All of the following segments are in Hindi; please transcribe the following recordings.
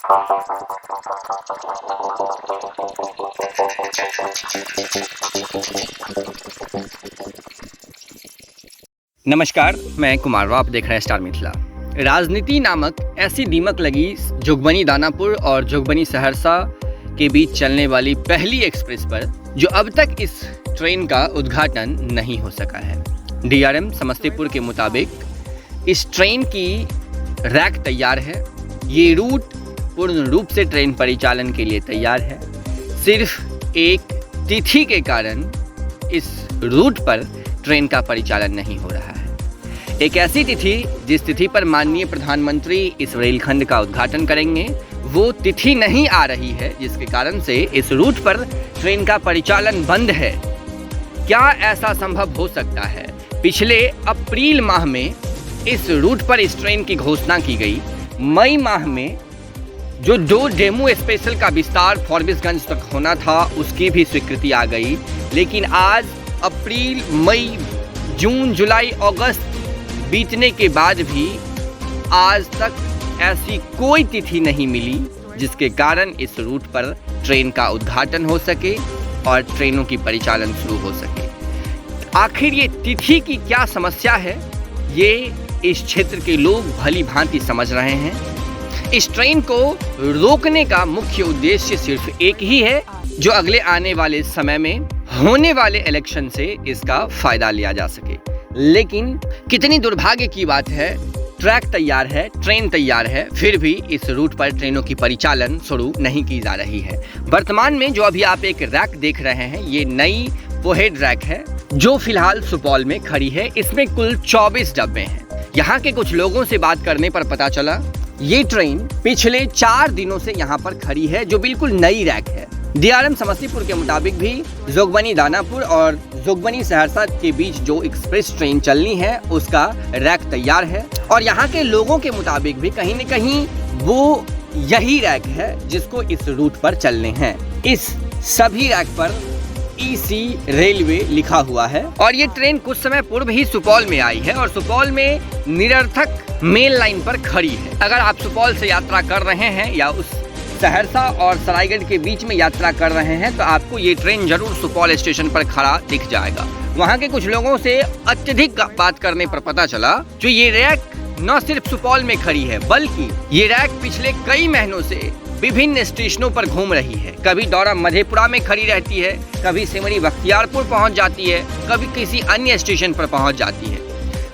नमस्कार, मैं कुमार राव, आप देख रहे हैं स्टार मिथिला। राजनीति नामक ऐसी दीमक लगी जोगबनी दानापुर और जोगबनी सहरसा के बीच चलने वाली पहली एक्सप्रेस पर, जो अब तक इस ट्रेन का उद्घाटन नहीं हो सका है। डीआरएम समस्तीपुर के मुताबिक इस ट्रेन की रैक तैयार है। ये रूट पूर्ण रूप से ट्रेन परिचालन के लिए तैयार है। सिर्फ एक तिथि के कारण इस रूट पर ट्रेन का परिचालन नहीं हो रहा है। एक ऐसी तिथि जिस तिथि पर माननीय प्रधानमंत्री इस रेलखंड का उद्घाटन करेंगे, वो तिथि नहीं आ रही है, जिसके कारण से इस रूट पर ट्रेन का परिचालन बंद है। क्या ऐसा संभव हो सकता है? पिछले अप्रैल माह में इस रूट पर इस ट्रेन की घोषणा की गई। मई माह में जो दो डेमू स्पेशल का विस्तार फॉरबिसगंज तक होना था, उसकी भी स्वीकृति आ गई। लेकिन आज अप्रैल, मई, जून, जुलाई, अगस्त बीतने के बाद भी आज तक ऐसी कोई तिथि नहीं मिली जिसके कारण इस रूट पर ट्रेन का उद्घाटन हो सके और ट्रेनों की परिचालन शुरू हो सके। आखिर ये तिथि की क्या समस्या है, ये इस क्षेत्र के लोग भली भांति समझ रहे हैं। इस ट्रेन को रोकने का मुख्य उद्देश्य सिर्फ एक ही है, जो अगले आने वाले समय में होने वाले इलेक्शन से इसका फायदा लिया जा सके। लेकिन कितनी दुर्भाग्य की बात है, ट्रैक तैयार है, ट्रेन तैयार है, फिर भी इस रूट पर ट्रेनों की परिचालन शुरू नहीं की जा रही है। वर्तमान में जो अभी आप एक रैक देख रहे हैं, ये नई पोहेड रैक है जो फिलहाल सुपौल में खड़ी है। इसमें कुल 24 डब्बे हैं। यहाँ के कुछ लोगों से बात करने पर पता चला ये ट्रेन पिछले 4 दिनों से यहाँ पर खड़ी है, जो बिल्कुल नई रैक है। डीआरएम समस्तीपुर के मुताबिक भी जोगबनी दानापुर और जोगबनी सहरसा के बीच जो एक्सप्रेस ट्रेन चलनी है, उसका रैक तैयार है। और यहाँ के लोगों के मुताबिक भी कहीं न कहीं वो यही रैक है जिसको इस रूट पर चलने हैं। इस सभी रैक पर ईसी रेलवे लिखा हुआ है। और ये ट्रेन कुछ समय पूर्व ही सुपौल में आई है और सुपौल में निरर्थक मेल लाइन पर खड़ी है। अगर आप सुपौल से यात्रा कर रहे हैं या उस सहरसा और सरायगढ़ के बीच में यात्रा कर रहे हैं, तो आपको ये ट्रेन जरूर सुपौल स्टेशन पर खड़ा दिख जाएगा। वहाँ के कुछ लोगों से अत्यधिक बात करने पर पता चला जो ये रैक न सिर्फ सुपौल में खड़ी है, बल्कि ये रैक पिछले कई महीनों से विभिन्न स्टेशनों पर घूम रही है। कभी दौरा मधेपुरा में खड़ी रहती है, कभी सिमरी बख्तियारपुर पहुंच जाती है, कभी किसी अन्य स्टेशन पर पहुंच जाती है।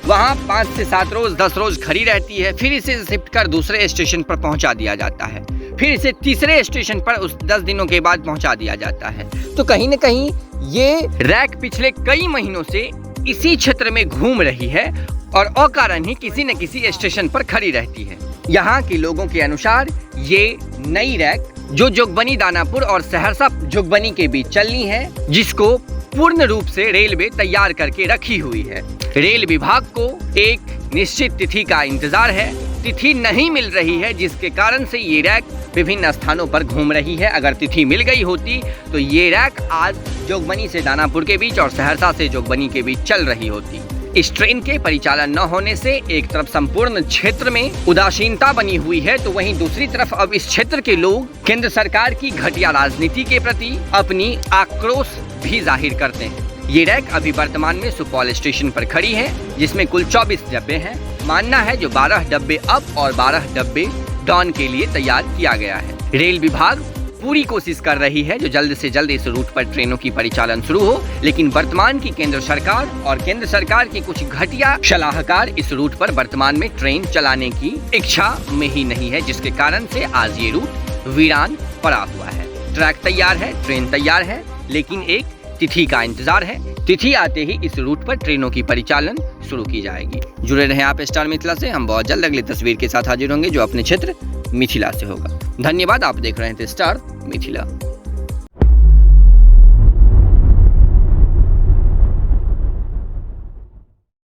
वहां 5 से 7 रोज 10 रोज खड़ी रहती है, फिर इसे शिफ्ट कर दूसरे स्टेशन पर पहुंचा दिया जाता है, फिर इसे तीसरे स्टेशन पर उस 10 दिनों के बाद पहुंचा दिया जाता है। तो कहीं न कहीं ये रैक पिछले कई महीनों से इसी क्षेत्र में घूम रही है और अकारण ही किसी न किसी स्टेशन पर खड़ी रहती है। यहाँ के लोगों के अनुसार ये नई रैक जो जोगबनी दानापुर और सहरसा जोगबनी के बीच चलनी है, जिसको पूर्ण रूप से रेलवे तैयार करके रखी हुई है। रेल विभाग को एक निश्चित तिथि का इंतजार है, तिथि नहीं मिल रही है, जिसके कारण से ये रैक विभिन्न स्थानों पर घूम रही है। अगर तिथि मिल गई होती तो ये रैक आज जोगबनी से दानापुर के बीच और सहरसा से जोगबनी के बीच चल रही होती। इस ट्रेन के परिचालन न होने से एक तरफ संपूर्ण क्षेत्र में उदासीनता बनी हुई है, तो वहीं दूसरी तरफ अब इस क्षेत्र के लोग केंद्र सरकार की घटिया राजनीति के प्रति अपनी आक्रोश भी जाहिर करते हैं। ये रैक अभी वर्तमान में सुपौल स्टेशन पर खड़ी है, जिसमें कुल 24 डब्बे हैं। मानना है जो 12 डब्बे अप और 12 डब्बे डाउन के लिए तैयार किया गया है। रेल विभाग पूरी कोशिश कर रही है जो जल्द से जल्द इस रूट पर ट्रेनों की परिचालन शुरू हो, लेकिन वर्तमान की केंद्र सरकार और केंद्र सरकार के कुछ घटिया सलाहकार इस रूट पर वर्तमान में ट्रेन चलाने की इच्छा में ही नहीं है, जिसके कारण से आज ये रूट वीरान पड़ा हुआ है। ट्रैक तैयार है, ट्रेन तैयार है, लेकिन एक तिथि का इंतजार है। तिथि आते ही इस रूट पर ट्रेनों की परिचालन शुरू की जाएगी। जुड़े रहें आप स्टार मिथिला से। हम बहुत जल्द अगली तस्वीर के साथ हाजिर होंगे जो अपने क्षेत्र मिथिला से होगा। धन्यवाद। आप देख रहे थे स्टार मिथिला।